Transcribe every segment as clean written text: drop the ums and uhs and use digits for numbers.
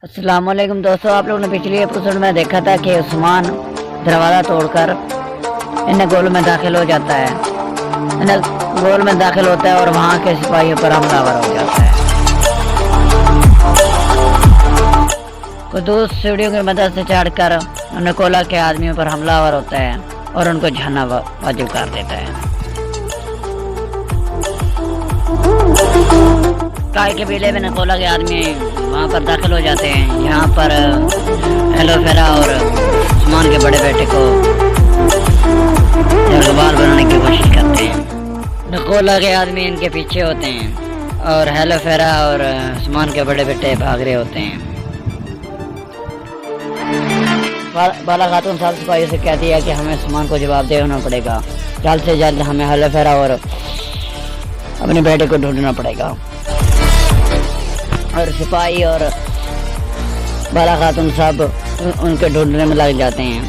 السلام علیکم دوستوں، آپ لوگوں نے پچھلی ایپیسوڈ میں دیکھا تھا کہ عثمان دروازہ توڑ کر انہیں گول میں داخل ہو جاتا ہے، گول میں داخل ہوتا ہے اور وہاں کے سپاہیوں پر حملہ آور ہو جاتا ہے۔ قدوس سیڑھیوں کی مدد سے چڑھ کر نکولا کے آدمیوں پر حملہ آور ہوتا ہے اور ان کو جھانا واجب کر دیتا ہے۔ کائی قبیلے میں نکولا کے آدمی وہاں پر داخل ہو جاتے ہیں، یہاں پر ایلوفیرا اور عثمان کے بڑے بیٹے کو جرغبال بنانے کی کوشش کرتے ہیں۔ نکولا کے آدمی ان کے پیچھے ہوتے ہیں اور ایلوفیرا اور عثمان کے بڑے بیٹے بھاگ رہے ہوتے ہیں۔ بالا خاتون صاحب سپاہیوں سے کہتی ہے کہ ہمیں عثمان کو جواب دہ ہونا پڑے گا، جلد سے جلد ہمیں ایلوفیرا اور اپنے بیٹے کو ڈھونڈنا پڑے گا۔ اور سپاہی اور بالا خاتون صاحب ان کے ڈھونڈنے میں لگ جاتے ہیں۔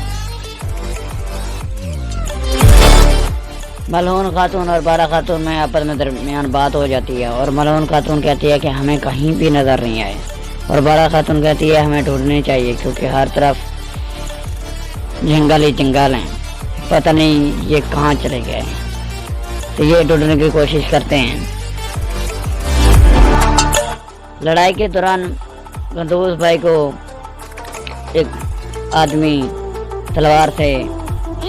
ملعون خاتون اور بالا خاتون میں آپس میں درمیان بات ہو جاتی ہے اور ملعون خاتون کہتی ہے کہ ہمیں کہیں بھی نظر نہیں آئے، اور بالا خاتون کہتی ہے ہمیں ڈھونڈنے چاہیے کیونکہ ہر طرف جنگل ہی جنگل ہیں، پتہ نہیں یہ کہاں چلے گئے۔ تو یہ ڈھونڈنے کی کوشش کرتے ہیں۔ لڑائی کے دوران قدوس بھائی کو ایک آدمی تلوار سے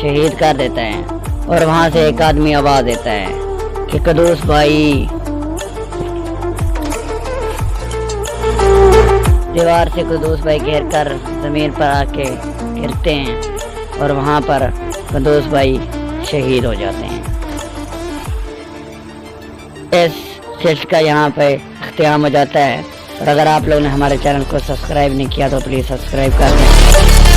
شہید کر دیتا ہے اور وہاں سے ایک آدمی آواز دیتا ہے کہ قدوس بھائی۔ دیوار سے قدوس بھائی گھیر کر زمین پر آ کے گرتے ہیں اور وہاں پر قدوس بھائی شہید ہو جاتے ہیں۔ اس سلسلے کا یہاں پہ اختتام ہو جاتا ہے، اور اگر آپ لوگوں نے ہمارے چینل کو سبسکرائب نہیں کیا تو پلیز سبسکرائب کر دیں۔